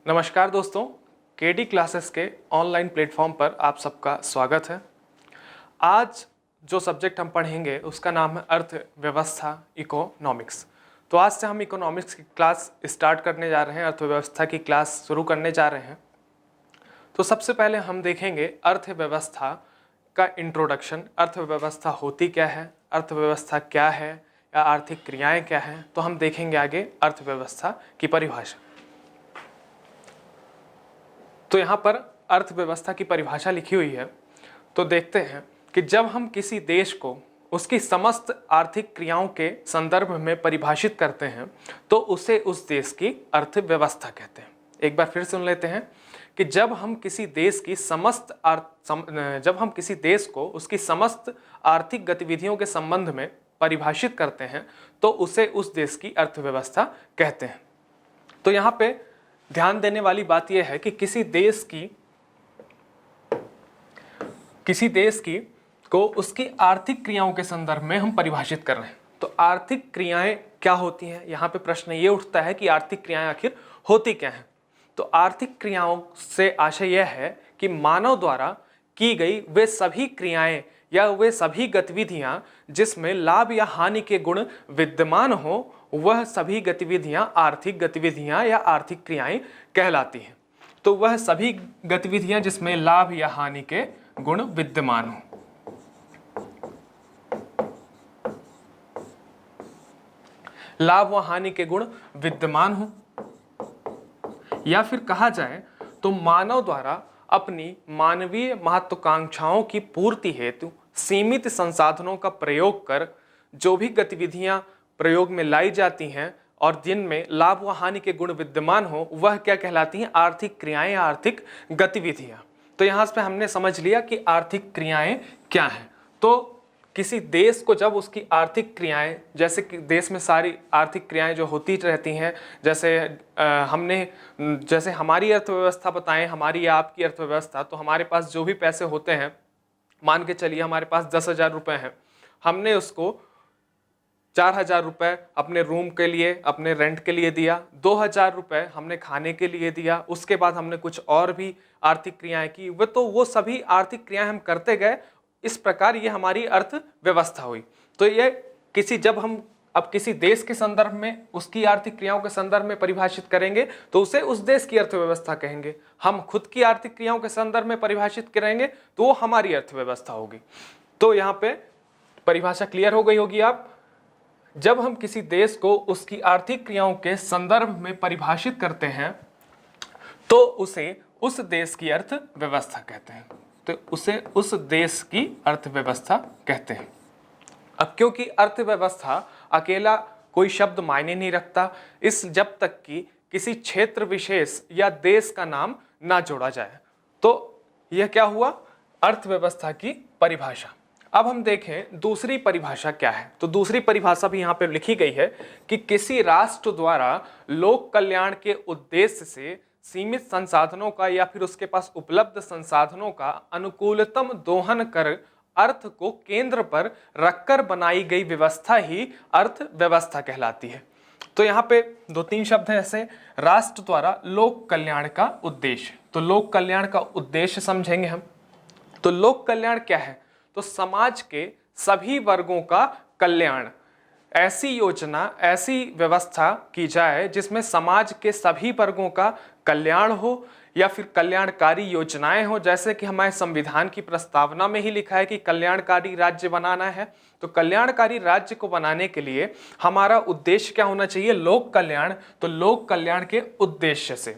नमस्कार दोस्तों, KD classes के ऑनलाइन प्लेटफॉर्म पर आप सबका स्वागत है। आज जो सब्जेक्ट हम पढ़ेंगे उसका नाम है अर्थव्यवस्था इकोनॉमिक्स। तो आज से हम इकोनॉमिक्स की क्लास स्टार्ट करने जा रहे हैं, अर्थव्यवस्था की क्लास शुरू करने जा रहे हैं। तो सबसे पहले हम देखेंगे अर्थव्यवस्था का इंट्रोडक्शन। अर्थव्यवस्था होती क्या है, अर्थव्यवस्था क्या है या आर्थिक क्रियाएं क्या हैं। तो हम देखेंगे आगे अर्थव्यवस्था की परिभाषा। तो यहाँ पर अर्थव्यवस्था की परिभाषा लिखी हुई है। तो देखते हैं कि जब हम किसी देश को उसकी समस्त आर्थिक क्रियाओं के संदर्भ में परिभाषित करते हैं तो उसे उस देश की अर्थव्यवस्था कहते हैं। एक बार फिर सुन लेते हैं कि जब हम किसी देश को उसकी समस्त आर्थिक गतिविधियों के संबंध में परिभाषित करते हैं तो उसे उस देश की अर्थव्यवस्था कहते हैं। तो यहाँ पे ध्यान देने वाली बात यह है कि किसी देश की को उसकी आर्थिक क्रियाओं के संदर्भ में हम परिभाषित कर रहे हैं। तो आर्थिक क्रियाएं क्या होती हैं, यहाँ पे प्रश्न ये उठता है कि आर्थिक क्रियाएं आखिर होती क्या हैं। तो आर्थिक क्रियाओं से आशय यह है कि मानव द्वारा की गई वे सभी क्रियाएं या वे सभी गतिविधियां जिसमें लाभ या हानि के गुण विद्यमान हो, वह सभी गतिविधियां आर्थिक गतिविधियां या आर्थिक क्रियाएं कहलाती हैं। तो वह सभी गतिविधियां जिसमें लाभ या हानि के गुण विद्यमान हो। लाभ व हानि के गुण विद्यमान हो, या फिर कहा जाए तो मानव द्वारा अपनी मानवीय महत्वाकांक्षाओं की पूर्ति हेतु सीमित संसाधनों का प्रयोग कर जो भी गतिविधियां प्रयोग में लाई जाती हैं और जिनमें लाभ व हानि के गुण विद्यमान हो, वह क्या कहलाती हैं, आर्थिक क्रियाएं या आर्थिक गतिविधियां। तो यहाँ पे हमने समझ लिया कि आर्थिक क्रियाएं क्या हैं। तो किसी देश को जब उसकी आर्थिक क्रियाएं, जैसे कि देश में सारी आर्थिक क्रियाएं जो होती रहती हैं, जैसे हमारी अर्थव्यवस्था बताएं, हमारी या आपकी अर्थव्यवस्था, तो हमारे पास जो भी पैसे होते हैं, मान के चलिए हमारे पास 10,000 रुपये हैं, हमने उसको 4,000 रुपये अपने रूम के लिए, अपने रेंट के लिए दिया, 2,000 रुपये हमने खाने के लिए दिया, उसके बाद हमने कुछ और भी आर्थिक क्रियाएं की। वो सभी आर्थिक क्रियाएं हम करते गए। इस प्रकार ये हमारी अर्थव्यवस्था हुई। तो ये जब हम अब किसी देश के संदर्भ में उसकी आर्थिक क्रियाओं के संदर्भ में परिभाषित करेंगे तो उसे उस देश की अर्थव्यवस्था कहेंगे। हम खुद की आर्थिक क्रियाओं के संदर्भ में परिभाषित करेंगे तो वो हमारी अर्थव्यवस्था होगी। तो यहाँ पे परिभाषा क्लियर हो गई होगी। आप जब हम किसी देश को उसकी आर्थिक क्रियाओं के संदर्भ में परिभाषित करते हैं तो उसे उस देश की अर्थव्यवस्था कहते हैं। तो उसे उस देश की अर्थव्यवस्था कहते हैं। अब क्योंकि अर्थव्यवस्था अकेला कोई शब्द मायने नहीं रखता, जब तक कि किसी क्षेत्र विशेष या देश का नाम ना जोड़ा जाए। तो यह क्या हुआ, अर्थव्यवस्था की परिभाषा। अब हम देखें दूसरी परिभाषा क्या है। तो दूसरी परिभाषा भी यहाँ पर लिखी गई है कि किसी राष्ट्र द्वारा लोक कल्याण के उद्देश्य से सीमित संसाधनों का या फिर उसके पास उपलब्ध संसाधनों का अनुकूलतम दोहन कर अर्थ को केंद्र पर रखकर बनाई गई व्यवस्था ही अर्थव्यवस्था कहलाती है। तो यहाँ पे 2-3 शब्द हैं ऐसे, राष्ट्र द्वारा लोक कल्याण का उद्देश्य। तो लोक कल्याण का उद्देश्य समझेंगे हम। तो लोक कल्याण क्या है, तो समाज के सभी वर्गों का कल्याण, ऐसी योजना, ऐसी व्यवस्था की जाए जिसमें समाज के सभी वर्गों का कल्याण हो या फिर कल्याणकारी योजनाएं हो। जैसे कि हमारे संविधान की प्रस्तावना में ही लिखा है कि कल्याणकारी राज्य बनाना है। तो कल्याणकारी राज्य को बनाने के लिए हमारा उद्देश्य क्या होना चाहिए, लोक कल्याण। तो लोक कल्याण के उद्देश्य से,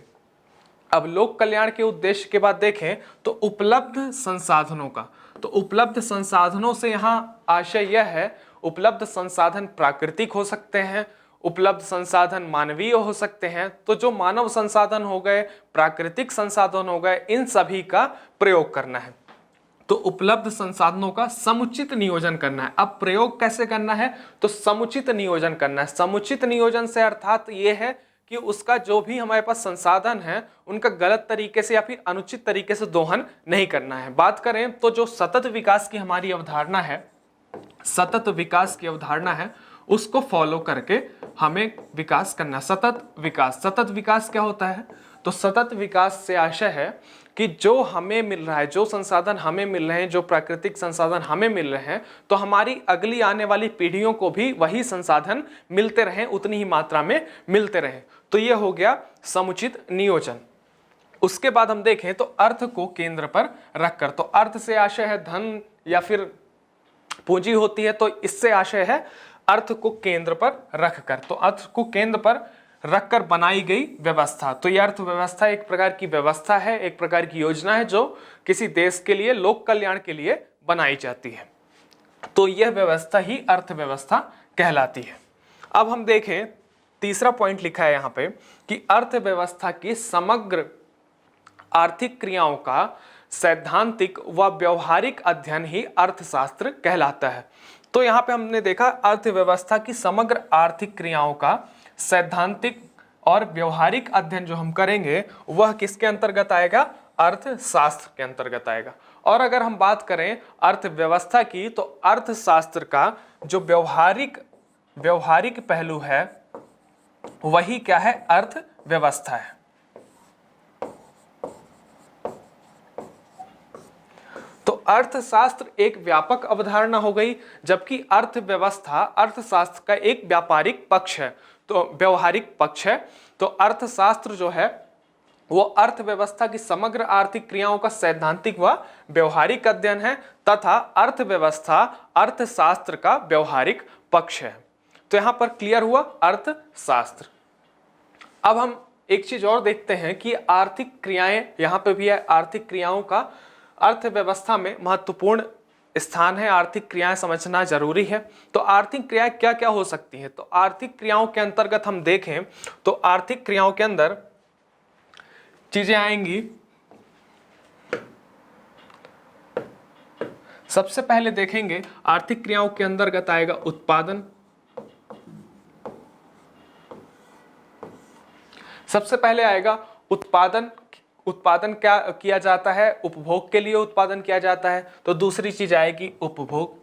अब लोक कल्याण के उद्देश्य के बाद देखें तो उपलब्ध संसाधनों का। तो उपलब्ध संसाधनों से यहाँ आशय यह है, उपलब्ध संसाधन प्राकृतिक हो सकते हैं, उपलब्ध संसाधन मानवीय हो सकते हैं। तो जो मानव संसाधन हो गए, प्राकृतिक संसाधन हो गए, इन सभी का प्रयोग करना है। तो उपलब्ध संसाधनों का समुचित नियोजन करना है। अब प्रयोग कैसे करना है, तो समुचित नियोजन करना है। समुचित नियोजन से अर्थात ये है कि उसका जो भी हमारे पास संसाधन है उनका गलत तरीके से या फिर अनुचित तरीके से दोहन नहीं करना है। बात करें तो जो सतत विकास की हमारी अवधारणा है, सतत विकास की अवधारणा है, उसको फॉलो करके हमें विकास करना। सतत विकास, सतत विकास क्या होता है? तो सतत विकास से आशय है कि जो हमें मिल रहा है, जो संसाधन हमें मिल रहे हैं, जो प्राकृतिक संसाधन हमें मिल रहे हैं, तो हमारी अगली आने वाली पीढ़ियों को भी वही संसाधन मिलते रहें, उतनी ही मात्रा में मिलते रहें। तो ये हो गया समुचित नियोजन। उसके बाद हम देखें तो अर्थ को केंद्र पर रखकर, तो अर्थ से आशय है धन या फिर पूंजी होती है, तो इससे आशय है अर्थ को केंद्र पर रखकर। तो अर्थ को केंद्र पर रखकर बनाई गई व्यवस्था। तो यह अर्थव्यवस्था एक प्रकार की व्यवस्था है, एक प्रकार की योजना है जो किसी देश के लिए, लोक कल्याण के लिए बनाई जाती है। तो यह व्यवस्था ही अर्थव्यवस्था कहलाती है। अब हम देखें, तीसरा पॉइंट लिखा है यहां पे कि अर्थव्यवस्था की समग्र आर्थिक क्रियाओं का सैद्धांतिक व व्यवहारिक अध्ययन ही अर्थशास्त्र कहलाता है। तो यहां पे हमने देखा अर्थव्यवस्था की समग्र आर्थिक क्रियाओं का सैद्धांतिक और व्यवहारिक अध्ययन जो हम करेंगे वह किसके अंतर्गत आएगा? अर्थशास्त्र के अंतर्गत आएगा। और अगर हम बात करें अर्थव्यवस्था की, तो अर्थशास्त्र का जो व्यवहारिक पहलू है वही क्या है? अर्थव्यवस्था है। तो अर्थशास्त्र एक व्यापक अवधारणा हो गई, जबकि अर्थव्यवस्था अर्थशास्त्र का एक व्यापारिक पक्ष है, तो व्यवहारिक पक्ष है। तो अर्थशास्त्र जो है वो अर्थव्यवस्था की समग्र आर्थिक क्रियाओं का सैद्धांतिक व व्यवहारिक अध्ययन है, तथा अर्थव्यवस्था अर्थशास्त्र का व्यवहारिक पक्ष है। तो यहां पर क्लियर हुआ अर्थशास्त्र। अब हम एक चीज और देखते हैं कि आर्थिक क्रियाएं, यहां पे भी है आर्थिक क्रियाओं का अर्थव्यवस्था में महत्वपूर्ण स्थान है। आर्थिक क्रियाएं समझना जरूरी है। तो आर्थिक क्रियाएं क्या क्या हो सकती हैं? तो आर्थिक क्रियाओं के अंतर्गत हम देखें तो आर्थिक क्रियाओं के अंदर चीजें आएंगी। सबसे पहले देखेंगे आर्थिक क्रियाओं के अंतर्गत आएगा उत्पादन। सबसे पहले आएगा उत्पादन। उत्पादन क्या किया जाता है? उपभोग के लिए उत्पादन किया जाता है। तो दूसरी चीज आएगी उपभोग।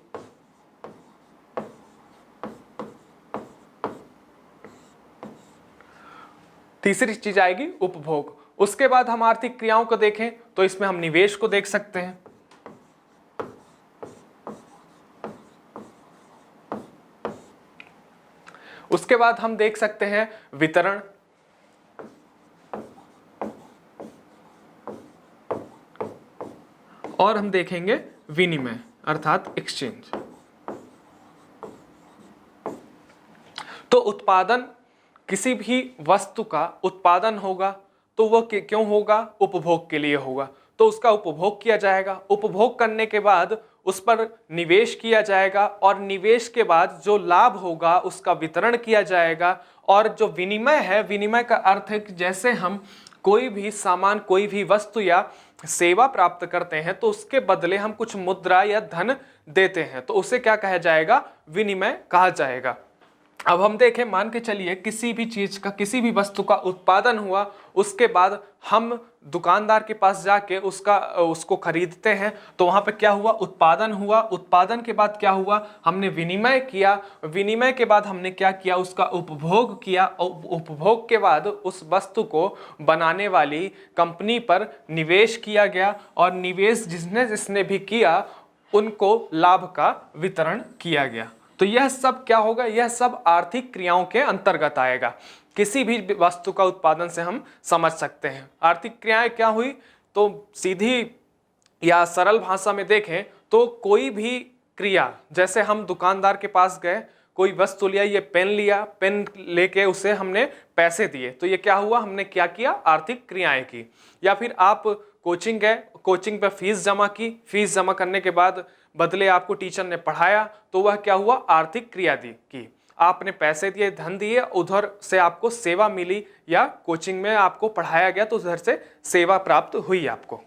तीसरी चीज आएगी उपभोग। उसके बाद हम आर्थिक क्रियाओं को देखें तो इसमें हम निवेश को देख सकते हैं। उसके बाद हम देख सकते हैं वितरण। और हम देखेंगे विनिमय अर्थात एक्सचेंज। तो उत्पादन, किसी भी वस्तु का उत्पादन होगा तो वह क्यों होगा? उपभोग के लिए होगा। तो उसका उपभोग किया जाएगा। उपभोग करने के बाद उस पर निवेश किया जाएगा और निवेश के बाद जो लाभ होगा उसका वितरण किया जाएगा। और जो विनिमय है, विनिमय का अर्थ है कि जैसे हम कोई भी सामान, कोई भी वस्तु या सेवा प्राप्त करते हैं तो उसके बदले हम कुछ मुद्रा या धन देते हैं, तो उसे क्या कहा जाएगा? विनिमय कहा जाएगा। अब हम देखें, मान के चलिए किसी भी चीज का, किसी भी वस्तु का उत्पादन हुआ, उसके बाद हम दुकानदार के पास जाके उसको खरीदते हैं, तो वहां पे क्या हुआ? उत्पादन हुआ। उत्पादन के बाद क्या हुआ? हमने विनिमय किया। विनिमय के बाद हमने क्या किया? उसका उपभोग किया। उपभोग के बाद उस वस्तु को बनाने वाली कंपनी पर निवेश किया गया और निवेश जिसने भी किया उनको लाभ का वितरण किया गया। तो यह सब क्या होगा? यह सब आर्थिक क्रियाओं के अंतर्गत आएगा। किसी भी वस्तु का उत्पादन से हम समझ सकते हैं। आर्थिक क्रियाएं क्या हुई? तो सीधी या सरल भाषा में देखें तो कोई भी क्रिया, जैसे हम दुकानदार के पास गए, कोई वस्तु लिया, ये पेन लिया, पेन लेके उसे हमने पैसे दिए, तो ये क्या हुआ? हमने क्या किया? आर्थिक क्रियाएं की। या फिर आप कोचिंग गए, कोचिंग पे फीस जमा की, फीस जमा करने के बाद बदले आपको टीचर ने पढ़ाया, तो वह क्या हुआ? आर्थिक क्रिया की। आपने पैसे दिए, धन दिए, उधर से आपको सेवा मिली, या कोचिंग में आपको पढ़ाया गया तो उधर से सेवा प्राप्त हुई आपको।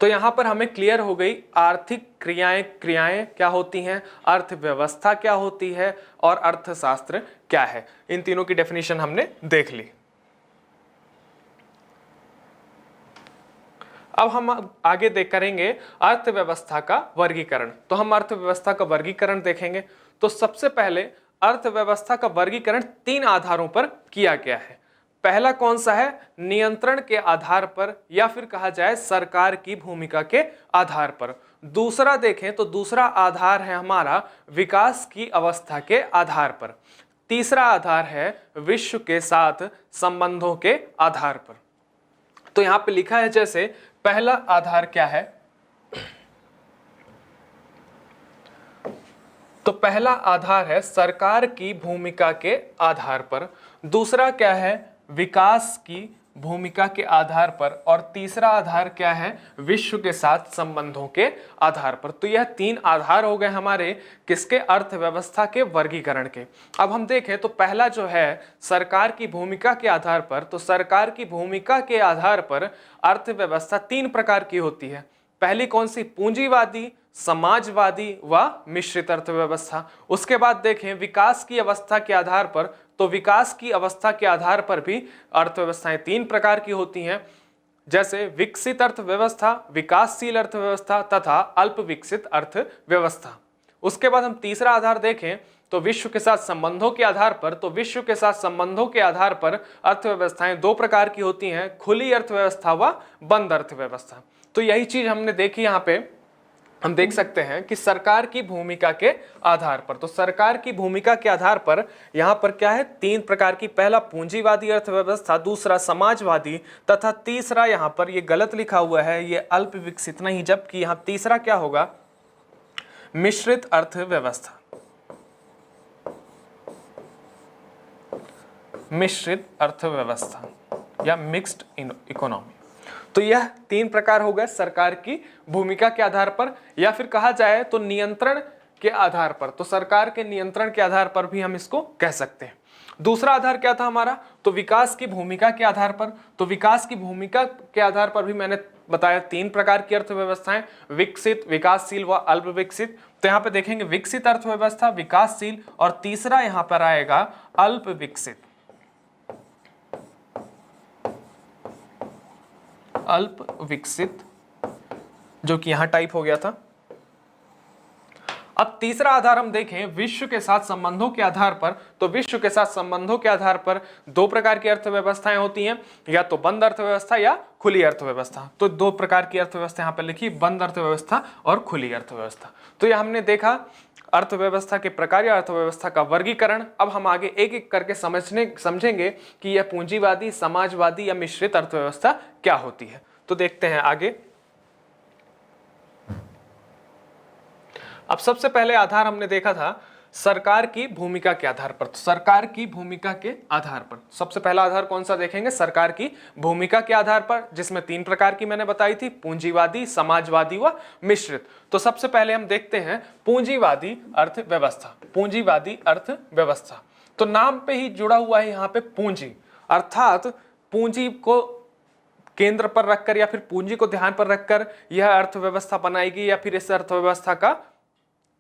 तो यहां पर हमें क्लियर हो गई आर्थिक क्रियाएं क्या होती हैं, अर्थव्यवस्था क्या होती है और अर्थशास्त्र क्या है। इन तीनों की डेफिनेशन हमने देख ली। अब हम आगे करेंगे अर्थव्यवस्था का वर्गीकरण। तो हम अर्थव्यवस्था का वर्गीकरण देखेंगे। तो सबसे पहले अर्थव्यवस्था का वर्गीकरण 3 आधारों पर किया गया है। पहला कौन सा है? नियंत्रण के आधार पर या फिर कहा जाए सरकार की भूमिका के आधार पर। दूसरा देखें तो दूसरा आधार है हमारा विकास की अवस्था के आधार पर। तीसरा आधार है विश्व के साथ संबंधों के आधार पर। तो यहां पे लिखा है जैसे पहला आधार क्या है, तो पहला आधार है सरकार की भूमिका के आधार पर, दूसरा क्या है विकास की भूमिका के आधार पर, और तीसरा आधार क्या है विश्व के साथ संबंधों के आधार पर। तो यह 3 आधार हो गए हमारे किसके? अर्थव्यवस्था के वर्गीकरण के। अब हम देखें तो पहला जो है सरकार की भूमिका के आधार पर, तो सरकार की भूमिका के आधार पर अर्थव्यवस्था 3 प्रकार की होती है। पहली कौन सी? पूंजीवादी, समाजवादी व मिश्रित अर्थव्यवस्था। उसके बाद देखें विकास की अवस्था के आधार पर, तो विकास की अवस्था के आधार पर भी अर्थव्यवस्थाएं 3 प्रकार की होती हैं, जैसे विकसित अर्थव्यवस्था, विकासशील अर्थव्यवस्था तथा अल्प विकसित अर्थव्यवस्था। उसके बाद हम तीसरा आधार देखें तो विश्व के साथ संबंधों के आधार पर, तो विश्व के साथ संबंधों के आधार पर अर्थव्यवस्थाएं 2 प्रकार की होती हैं, खुली अर्थव्यवस्था व बंद अर्थव्यवस्था। तो यही चीज हमने देखी यहाँ पे, हम देख सकते हैं कि सरकार की भूमिका के आधार पर, तो सरकार की भूमिका के आधार पर यहां पर क्या है 3 प्रकार की, पहला पूंजीवादी अर्थव्यवस्था, दूसरा समाजवादी तथा तीसरा यहां पर ये गलत लिखा हुआ है, ये अल्प विकसित नहीं, जबकि यहां तीसरा क्या होगा मिश्रित अर्थव्यवस्था। मिश्रित अर्थव्यवस्था या मिक्स्ड इकोनॉमी। तो यह 3 प्रकार हो गए सरकार की भूमिका के आधार पर, या फिर कहा जाए तो नियंत्रण के आधार पर, तो सरकार के नियंत्रण के आधार पर भी हम इसको कह सकते हैं। दूसरा आधार क्या था हमारा? तो विकास की भूमिका के आधार पर, तो विकास की भूमिका के आधार पर भी मैंने बताया 3 प्रकार की अर्थव्यवस्थाएं, विकसित, विकासशील व अल्प विकसित। तो यहाँ पे देखेंगे विकसित अर्थव्यवस्था, विकासशील, और तीसरा यहाँ पर आएगा अल्प विकसित। अल्प विकसित, जो कि यहां टाइप हो गया था। अब तीसरा आधार हम देखें विश्व के साथ संबंधों के आधार पर, तो विश्व के साथ संबंधों के आधार पर 2 प्रकार की अर्थव्यवस्थाएं होती हैं, या तो बंद अर्थव्यवस्था या खुली अर्थव्यवस्था। तो 2 प्रकार की अर्थव्यवस्था यहां पर लिखी, बंद अर्थव्यवस्था और खुली अर्थव्यवस्था। तो यह हमने देखा अर्थव्यवस्था के प्रकार या अर्थव्यवस्था का वर्गीकरण। अब हम आगे एक एक करके समझेंगे कि यह पूंजीवादी, समाजवादी या मिश्रित अर्थव्यवस्था क्या होती है। तो देखते हैं आगे। अब सबसे पहले आधार हमने देखा था सरकार की भूमिका के आधार पर, तो सरकार की भूमिका के आधार पर सबसे पहला आधार कौन सा देखेंगे? सरकार की भूमिका के आधार पर, जिसमें 3 प्रकार की मैंने बताई थी, पूंजीवादी, समाजवादी व मिश्रित। तो सबसे पहले हम देखते हैं पूंजीवादी अर्थव्यवस्था। पूंजीवादी अर्थव्यवस्था, तो नाम पे ही जुड़ा हुआ है यहाँ पे पूंजी, अर्थात पूंजी को केंद्र पर रखकर या फिर पूंजी को ध्यान पर रखकर यह अर्थव्यवस्था बनाएगी, या फिर इस अर्थव्यवस्था का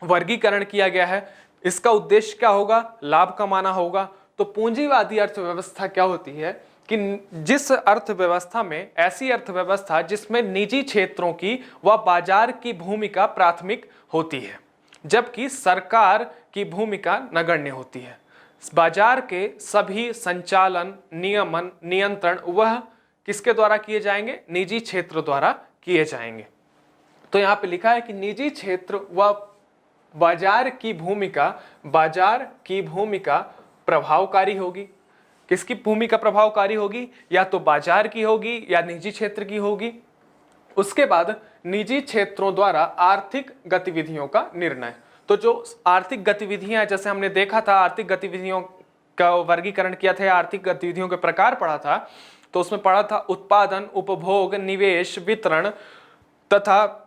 वर्गीकरण किया गया है। इसका उद्देश्य क्या होगा? लाभ कमाना होगा। तो पूंजीवादी अर्थव्यवस्था क्या होती है कि जिस अर्थव्यवस्था में, ऐसी अर्थव्यवस्था जिसमें निजी क्षेत्रों की व बाजार की भूमिका प्राथमिक होती है, जबकि सरकार की भूमिका नगण्य होती है। बाजार के सभी संचालन, नियमन, नियंत्रण वह किसके द्वारा किए जाएंगे? निजी क्षेत्र द्वारा किए जाएंगे। तो यहां पे लिखा है कि निजी क्षेत्र व बाजार की भूमिका प्रभावकारी होगी। किसकी भूमिका प्रभावकारी होगी? या तो बाजार की होगी या निजी क्षेत्र की होगी। उसके बाद निजी क्षेत्रों द्वारा आर्थिक गतिविधियों का निर्णय। तो जो आर्थिक गतिविधियां, जैसे हमने देखा था आर्थिक गतिविधियों का वर्गीकरण किया था, आर्थिक गतिविधियों के प्रकार पढ़ा था, तो उसमें पढ़ा था उत्पादन, उपभोग, निवेश, वितरण तथा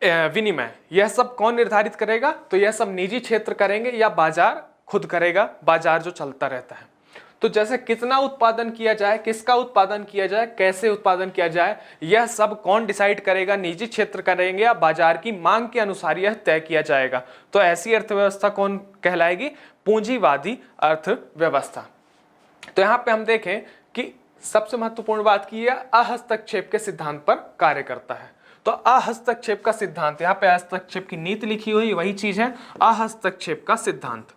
विनिमय। यह सब कौन निर्धारित करेगा? तो यह सब निजी क्षेत्र करेंगे या बाजार खुद करेगा, बाजार जो चलता रहता है। तो जैसे कितना उत्पादन किया जाए, किसका उत्पादन किया जाए, कैसे उत्पादन किया जाए, यह सब कौन डिसाइड करेगा? निजी क्षेत्र करेंगे या बाजार की मांग के अनुसार यह तय किया जाएगा। तो ऐसी अर्थव्यवस्था कौन कहलाएगी? पूंजीवादी अर्थव्यवस्था। तो यहां पे हम देखें कि सबसे महत्वपूर्ण बात की है अहस्तक्षेप के सिद्धांत पर कार्य करता है। तो अहस्तक्षेप का सिद्धांत, यहाँ पे हस्तक्षेप की नीति लिखी हुई वही चीज है, अहस्तक्षेप का सिद्धांत।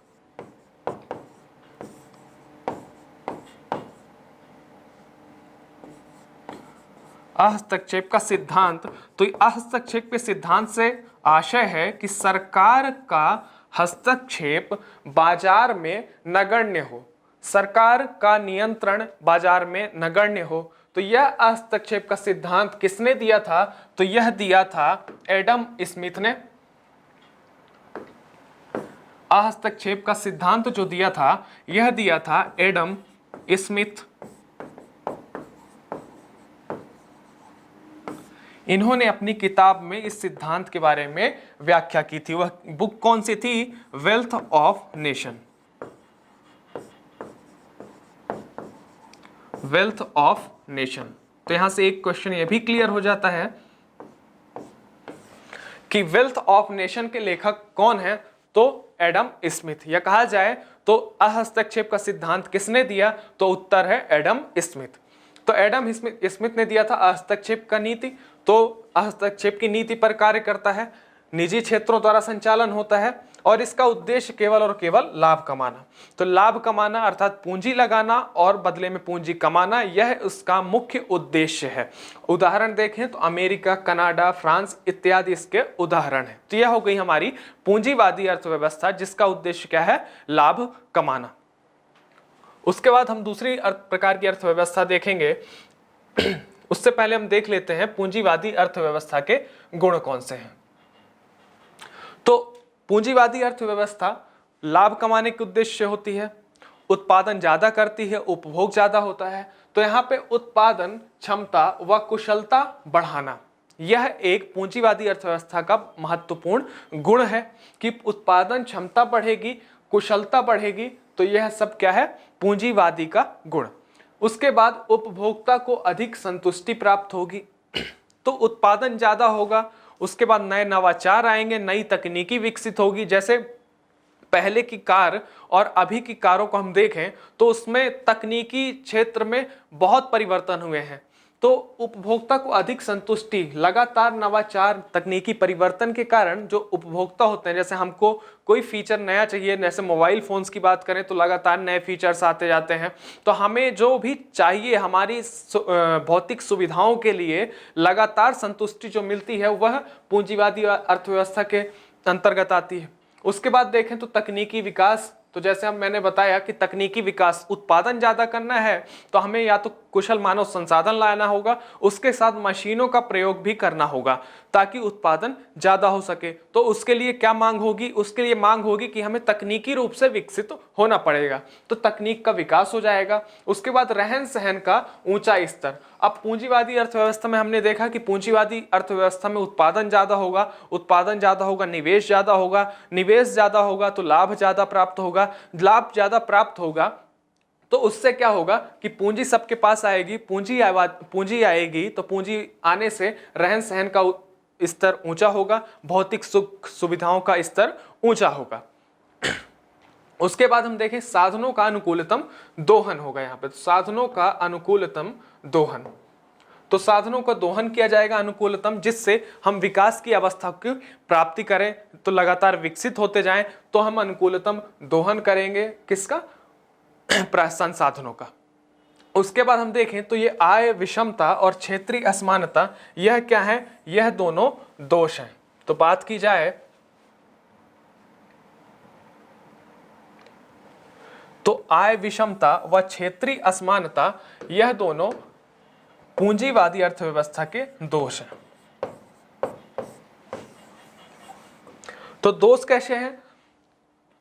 हस्तक्षेप का सिद्धांत, तो हस्तक्षेप के सिद्धांत से आशय है कि सरकार का हस्तक्षेप बाजार में नगण्य हो, सरकार का नियंत्रण बाजार में नगण्य हो। तो यह हस्तक्षेप का सिद्धांत किसने दिया था? तो यह दिया था एडम स्मिथ ने। हस्तक्षेप का सिद्धांत जो दिया था, यह दिया था एडम स्मिथ। इन्होंने अपनी किताब में इस सिद्धांत के बारे में व्याख्या की थी। वह बुक कौन सी थी? Wealth of nation. Wealth of nation. तो यहां से एक क्वेश्चन यह भी क्लियर हो जाता है कि वेल्थ ऑफ नेशन के लेखक कौन है? तो एडम स्मिथ। या कहा जाए तो हस्तक्षेप का सिद्धांत किसने दिया? तो उत्तर है एडम स्मिथ। तो एडम स्मिथ ने दिया था हस्तक्षेप का नीति। तो हस्तक्षेप की नीति पर कार्य करता है, निजी क्षेत्रों द्वारा संचालन होता है और इसका उद्देश्य केवल और केवल लाभ कमाना। तो लाभ कमाना अर्थात पूंजी लगाना और बदले में पूंजी कमाना, यह उसका मुख्य उद्देश्य है। उदाहरण देखें तो अमेरिका, कनाडा, फ्रांस इत्यादि इसके उदाहरण हैं। तो यह हो गई हमारी पूंजीवादी अर्थव्यवस्था, जिसका उद्देश्य क्या है? लाभ कमाना। उसके बाद हम दूसरी प्रकार की अर्थव्यवस्था देखेंगे। उससे पहले हम देख लेते हैं पूंजीवादी अर्थव्यवस्था के गुण कौन से हैं। तो पूंजीवादी अर्थव्यवस्था लाभ कमाने के उद्देश्य से होती है, उत्पादन ज्यादा करती है, उपभोग ज्यादा होता है। तो यहाँ पे उत्पादन क्षमता व कुशलता बढ़ाना, यह एक पूंजीवादी अर्थव्यवस्था का महत्वपूर्ण गुण है कि उत्पादन क्षमता बढ़ेगी, कुशलता बढ़ेगी। तो यह सब क्या है? पूंजीवादी का गुण। उसके बाद उपभोक्ता को अधिक संतुष्टि प्राप्त होगी, तो उत्पादन ज्यादा होगा। उसके बाद नए नवाचार आएंगे, नई तकनीकी विकसित होगी। जैसे पहले की कार और अभी की कारों को हम देखें तो उसमें तकनीकी क्षेत्र में बहुत परिवर्तन हुए हैं। तो उपभोक्ता को अधिक संतुष्टि, लगातार नवाचार, तकनीकी परिवर्तन के कारण जो उपभोक्ता होते हैं, जैसे हमको कोई फीचर नया चाहिए, जैसे मोबाइल फोन्स की बात करें तो लगातार नए फीचर्स आते जाते हैं। तो हमें जो भी चाहिए हमारी भौतिक सुविधाओं के लिए लगातार संतुष्टि जो मिलती है, वह पूंजीवादी अर्थव्यवस्था के अंतर्गत आती है। उसके बाद देखें तो तकनीकी विकास। तो जैसे मैंने बताया कि तकनीकी विकास, उत्पादन ज्यादा करना है तो हमें या तो कुशल मानव संसाधन लाना होगा, उसके साथ मशीनों का प्रयोग भी करना होगा ताकि उत्पादन ज्यादा हो सके। तो उसके लिए क्या मांग होगी? उसके लिए मांग होगी कि हमें तकनीकी रूप से विकसित होना पड़ेगा, तो तकनीक का विकास हो जाएगा। उसके बाद रहन सहन का ऊंचा स्तर। अब पूंजीवादी अर्थव्यवस्था में हमने देखा कि पूंजीवादी अर्थव्यवस्था में उत्पादन ज्यादा होगा, उत्पादन ज्यादा होगा, निवेश ज्यादा होगा, निवेश ज्यादा होगा तो लाभ ज्यादा प्राप्त होगा, लाभ ज्यादा प्राप्त होगा तो उससे क्या होगा कि पूंजी सबके पास आएगी, पूंजी आएगी तो पूंजी आने से रहन सहन का स्तर ऊंचा होगा, भौतिक सुख सुविधाओं का स्तर ऊंचा होगा। उसके बाद हम देखें साधनों का अनुकूलतम दोहन होगा। यहाँ पे साधनों का अनुकूलतम दोहन, तो साधनों का दोहन किया जाएगा अनुकूलतम, जिससे हम विकास की अवस्था की प्राप्ति करें, तो लगातार विकसित होते जाएं। तो हम अनुकूलतम दोहन करेंगे किसका? संसाधनों का। उसके बाद हम देखें तो ये आय विषमता और क्षेत्रीय असमानता, यह क्या है? यह दोनों दोष हैं। तो बात की जाए तो आय विषमता व क्षेत्रीय असमानता, यह दोनों पूंजीवादी अर्थव्यवस्था के दोष हैं। तो दोष कैसे हैं?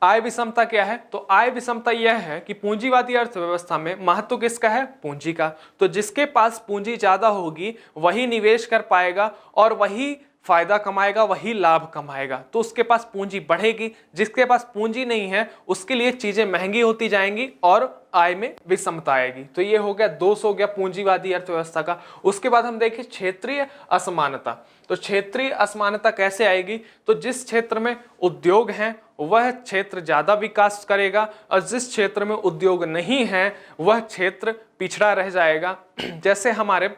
आय विषमता क्या है? तो आय विषमता यह है कि पूंजीवादी अर्थव्यवस्था में महत्व किसका है? पूंजी का। तो जिसके पास पूंजी ज्यादा होगी वही निवेश कर पाएगा और वही फायदा कमाएगा, वही लाभ कमाएगा। तो उसके पास पूंजी बढ़ेगी। जिसके पास पूंजी नहीं है उसके लिए चीजें महंगी होती जाएंगी और आय में विषमता आएगी। तो ये हो गया दोष, हो गया पूंजीवादी अर्थव्यवस्था का। उसके बाद हम देखें क्षेत्रीय असमानता। तो क्षेत्रीय असमानता कैसे आएगी? तो जिस क्षेत्र में उद्योग हैं वह क्षेत्र ज्यादा विकास करेगा और जिस क्षेत्र में उद्योग नहीं है वह क्षेत्र पिछड़ा रह जाएगा। जैसे हमारे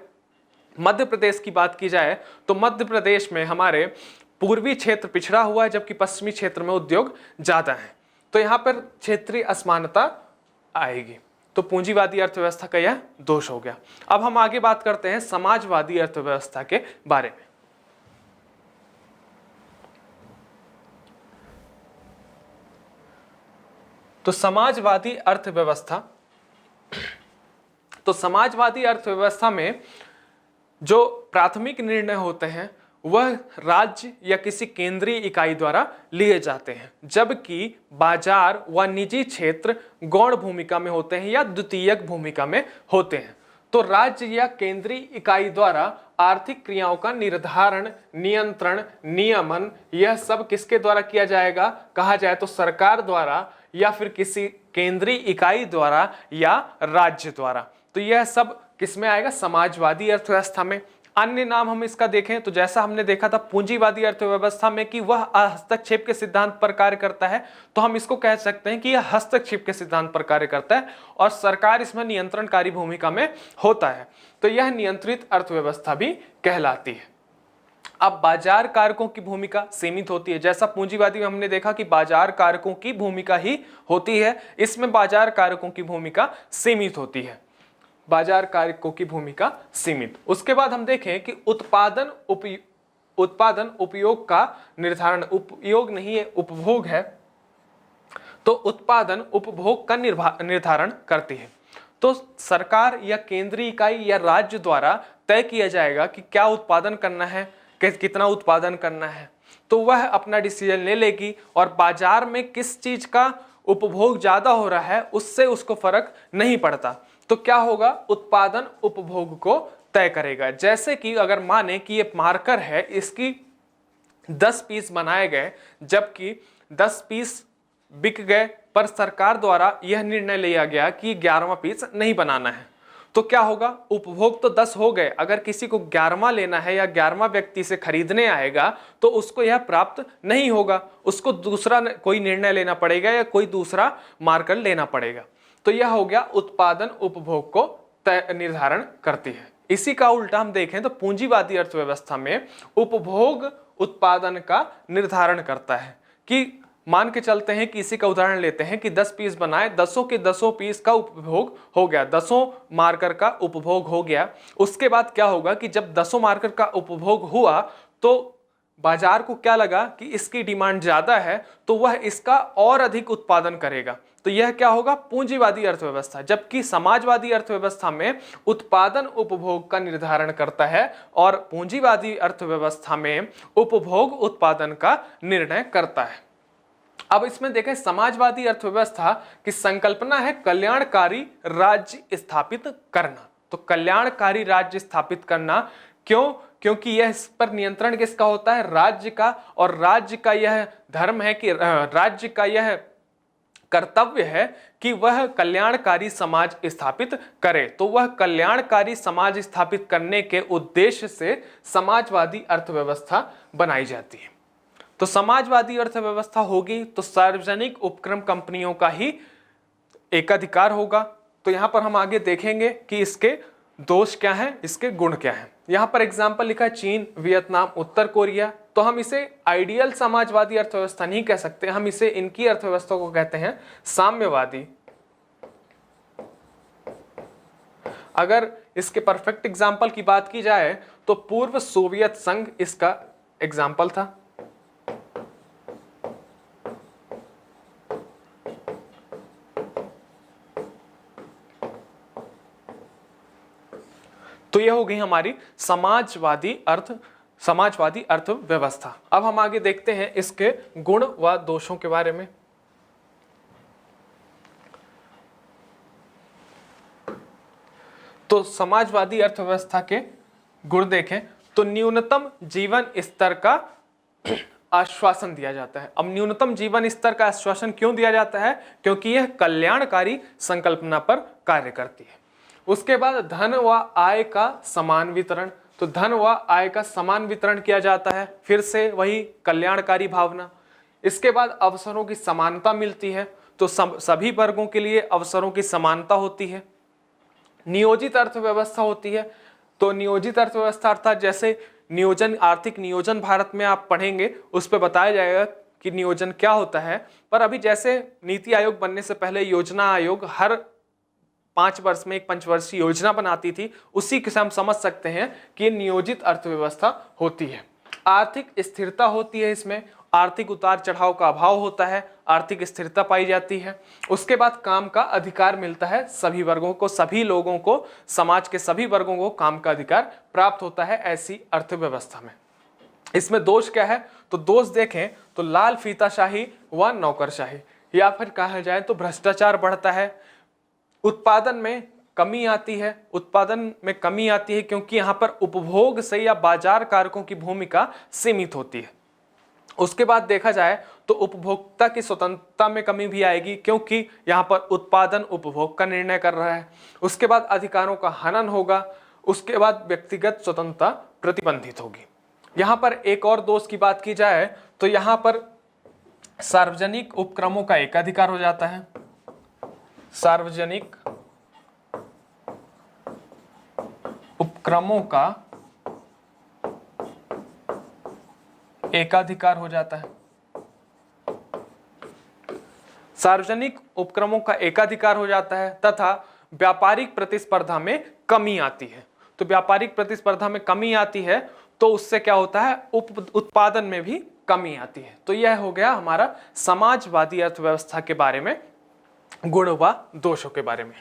मध्य प्रदेश की बात की जाए तो मध्य प्रदेश में हमारे पूर्वी क्षेत्र पिछड़ा हुआ है जबकि पश्चिमी क्षेत्र में उद्योग ज्यादा है। तो यहाँ पर क्षेत्रीय असमानता आएगी। तो पूंजीवादी अर्थव्यवस्था का यह दोष हो गया। अब हम आगे बात करते हैं समाजवादी अर्थव्यवस्था के बारे में। तो समाजवादी अर्थव्यवस्था में जो प्राथमिक निर्णय होते हैं वह राज्य या किसी केंद्रीय इकाई द्वारा लिए जाते हैं, जबकि बाजार व निजी क्षेत्र गौण भूमिका में होते हैं या द्वितीयक भूमिका में होते हैं। तो राज्य या केंद्रीय इकाई द्वारा आर्थिक क्रियाओं का निर्धारण, नियंत्रण, नियमन यह सब किसके द्वारा किया जाएगा? कहा जाए तो सरकार द्वारा या फिर किसी केंद्रीय इकाई द्वारा या राज्य द्वारा। तो यह सब किसमें आएगा? समाजवादी अर्थव्यवस्था में। अन्य नाम हम इसका देखें तो जैसा हमने देखा था पूंजीवादी अर्थव्यवस्था में कि वह हस्तक्षेप के सिद्धांत पर कार्य करता है, तो हम इसको कह सकते हैं कि यह हस्तक्षेप के सिद्धांत पर कार्य करता है और सरकार इसमें नियंत्रणकारी भूमिका में होता है, तो यह नियंत्रित अर्थव्यवस्था भी कहलाती है। अब बाजार कारकों की भूमिका सीमित होती है। जैसा पूंजीवादी में हमने देखा कि बाजार कारकों की भूमिका ही होती है, इसमें बाजार कारकों की भूमिका सीमित होती है, बाजार कारकों की भूमिका सीमित। उसके बाद हम देखें कि उत्पादन उपयोग का निर्धारण, उपयोग नहीं है उपभोग है, तो उत्पादन उपभोग का निर्धारण करती है। तो सरकार या केंद्रीय इकाई या राज्य द्वारा तय किया जाएगा कि क्या उत्पादन करना है, कितना उत्पादन करना है, तो वह अपना डिसीजन ले लेगी और बाजार में किस चीज का उपभोग ज्यादा हो रहा है उससे उसको फर्क नहीं पड़ता। तो क्या होगा? उत्पादन उपभोग को तय करेगा। जैसे कि अगर माने कि ये मार्कर है, इसकी 10 पीस बनाए गए जबकि 10 पीस बिक गए, पर सरकार द्वारा यह निर्णय लिया गया कि 11वां पीस नहीं बनाना है, तो क्या होगा? उपभोग तो 10 हो गए, अगर किसी को 11वां लेना है या 11वां व्यक्ति से खरीदने आएगा तो उसको यह प्राप्त नहीं होगा, उसको दूसरा कोई निर्णय लेना पड़ेगा या कोई दूसरा मार्कर लेना पड़ेगा। तो यह हो गया उत्पादन उपभोग को निर्धारण करती है। इसी का उल्टा हम देखें तो पूंजीवादी अर्थव्यवस्था में उपभोग उत्पादन का निर्धारण करता है। कि मान के चलते हैं कि इसी का उदाहरण लेते हैं कि 10 पीस बनाए, 10 के 10 पीस का उपभोग हो गया, 10 मार्कर का उपभोग हो गया। उसके बाद क्या होगा कि जब 10 मार्कर का उपभोग हुआ तो बाजार को क्या लगा कि इसकी डिमांड ज्यादा है, तो वह इसका और अधिक उत्पादन करेगा। तो यह क्या होगा? पूंजीवादी अर्थव्यवस्था। जबकि समाजवादी अर्थव्यवस्था में उत्पादन उपभोग का निर्धारण करता है और पूंजीवादी अर्थव्यवस्था में उपभोग उत्पादन का निर्णय करता है। अब इसमें देखें समाजवादी अर्थव्यवस्था की संकल्पना है कल्याणकारी राज्य स्थापित करना। तो कल्याणकारी राज्य स्थापित करना क्यों? क्योंकि यह इस पर नियंत्रण किसका होता है? राज्य का। और राज्य का यह धर्म है कि राज्य का यह कर्तव्य है कि वह कल्याणकारी समाज स्थापित करे। तो वह कल्याणकारी समाज स्थापित करने के उद्देश्य से समाजवादी अर्थव्यवस्था बनाई जाती है। तो समाजवादी अर्थव्यवस्था होगी तो सार्वजनिक उपक्रम कंपनियों का ही एकाधिकार होगा। तो यहां पर हम आगे देखेंगे कि इसके दोष क्या हैं, इसके गुण क्या हैं। यहां पर एग्जाम्पल लिखा है चीन, वियतनाम, उत्तर कोरिया। तो हम इसे आइडियल समाजवादी अर्थव्यवस्था नहीं कह सकते, हम इसे इनकी अर्थव्यवस्था को कहते हैं साम्यवादी। अगर इसके परफेक्ट एग्जाम्पल की बात की जाए तो पूर्व सोवियत संघ इसका एग्जाम्पल था। तो यह हो गई हमारी समाजवादी अर्थव्यवस्था। अब हम आगे देखते हैं इसके गुण व दोषों के बारे में। तो समाजवादी अर्थव्यवस्था के गुण देखें तो न्यूनतम जीवन स्तर का आश्वासन दिया जाता है। अब न्यूनतम जीवन स्तर का आश्वासन क्यों दिया जाता है? क्योंकि यह कल्याणकारी संकल्पना पर कार्य करती है। उसके बाद धन व आय का समान वितरण। तो धन व आय का समान वितरण किया जाता है, फिर से वही कल्याणकारी भावना। इसके बाद अवसरों की समानता मिलती है, तो सभी वर्गों के लिए अवसरों की समानता होती है। नियोजित अर्थव्यवस्था होती है। तो नियोजित अर्थव्यवस्था अर्थात जैसे नियोजन, आर्थिक नियोजन भारत में आप पढ़ेंगे उस पर बताया जाएगा कि नियोजन क्या होता है। पर अभी जैसे नीति आयोग बनने से पहले योजना आयोग हर 5 वर्ष में एक पंचवर्षीय योजना बनाती थी, उसी से हम समझ सकते हैं कि ये नियोजित अर्थव्यवस्था होती है। आर्थिक स्थिरता होती है, इसमें आर्थिक उतार चढ़ाव का अभाव होता है, आर्थिक स्थिरता पाई जाती है। उसके बाद काम का अधिकार मिलता है सभी वर्गों को, सभी लोगों को, समाज के सभी वर्गों को काम का अधिकार प्राप्त होता है ऐसी अर्थव्यवस्था में। इसमें दोष क्या है, तो दोष देखें तो लाल फीताशाही व नौकरशाही, या फिर कहा जाए तो भ्रष्टाचार बढ़ता है। उत्पादन में कमी आती है, उत्पादन में कमी आती है क्योंकि यहाँ पर उपभोग से या बाजार कारकों की भूमिका सीमित होती है। उसके बाद देखा जाए तो उपभोक्ता की स्वतंत्रता में कमी भी आएगी क्योंकि यहाँ पर उत्पादन उपभोग का निर्णय कर रहा है। उसके बाद अधिकारों का हनन होगा। उसके बाद व्यक्तिगत स्वतंत्रता प्रतिबंधित होगी। यहाँ पर एक और दोष की बात की जाए तो यहाँ पर सार्वजनिक उपक्रमों का एकाधिकार हो जाता है। सार्वजनिक उपक्रमों का एकाधिकार हो जाता है। सार्वजनिक उपक्रमों का एकाधिकार हो जाता है तथा व्यापारिक प्रतिस्पर्धा में कमी आती है। तो व्यापारिक प्रतिस्पर्धा में कमी आती है तो उससे क्या होता है, उत्पादन में भी कमी आती है। तो यह हो गया हमारा समाजवादी अर्थव्यवस्था के बारे में, गुण व दोषों के बारे में।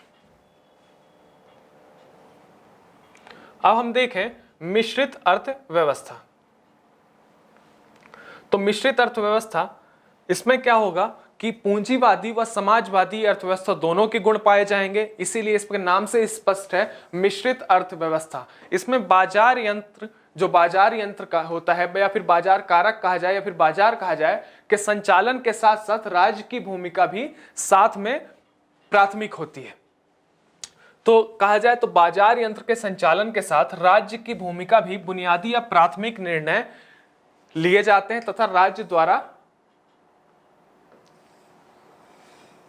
अब हम देखें मिश्रित अर्थव्यवस्था। तो मिश्रित अर्थव्यवस्था, इसमें क्या होगा कि पूंजीवादी व समाजवादी अर्थव्यवस्था दोनों के गुण पाए जाएंगे, इसीलिए इसके नाम से स्पष्ट है मिश्रित अर्थव्यवस्था। इसमें बाजार यंत्र, जो बाजार यंत्र का होता है या फिर बाजार कारक कहा जाए या फिर बाजार कहा जाए, के संचालन के साथ साथ राज्य की भूमिका भी साथ में प्राथमिक होती है। तो कहा जाए तो बाजार यंत्र के संचालन के साथ राज्य की भूमिका भी बुनियादी या प्राथमिक निर्णय लिए जाते हैं तथा राज्य द्वारा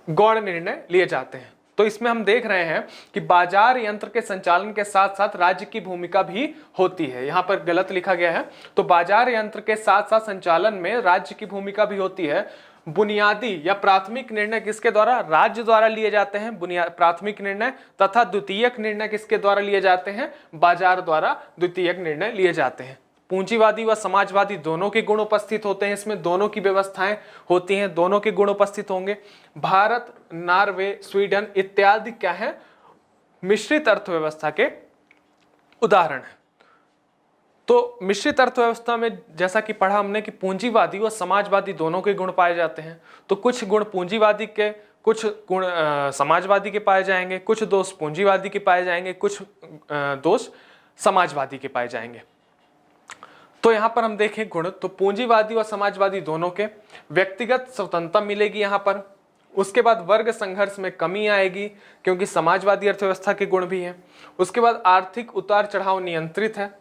गौण निर्णय लिए जाते हैं। तो इसमें हम देख रहे हैं कि बाजार यंत्र के संचालन के साथ साथ राज्य की भूमिका भी होती है। यहां पर गलत लिखा गया है। तो बाजार यंत्र के साथ साथ संचालन में राज्य की भूमिका भी होती है। बुनियादी या प्राथमिक निर्णय किसके द्वारा, राज्य द्वारा लिए जाते हैं प्राथमिक निर्णय, तथा द्वितीयक निर्णय किसके द्वारा लिए जाते हैं, बाजार द्वारा द्वितीयक निर्णय लिए जाते हैं। पूंजीवादी व समाजवादी दोनों के गुण उपस्थित होते हैं, इसमें दोनों की व्यवस्थाएं होती हैं, दोनों के गुण उपस्थित होंगे। भारत, नॉर्वे, स्वीडन इत्यादि क्या है, मिश्रित अर्थव्यवस्था के उदाहरण है। तो मिश्रित अर्थव्यवस्था में जैसा कि पढ़ा हमने कि पूंजीवादी व समाजवादी दोनों के गुण पाए जाते हैं। तो कुछ गुण पूंजीवादी के, कुछ गुण समाजवादी के पाए जाएंगे, कुछ दोष पूंजीवादी के पाए जाएंगे, कुछ दोष समाजवादी के पाए जाएंगे। तो यहां पर हम देखें गुण, तो पूंजीवादी और समाजवादी दोनों के व्यक्तिगत स्वतंत्रता मिलेगी यहां पर। उसके बाद वर्ग संघर्ष में कमी आएगी क्योंकि समाजवादी अर्थव्यवस्था के गुण भी हैं। उसके बाद आर्थिक उतार चढ़ाव नियंत्रित है,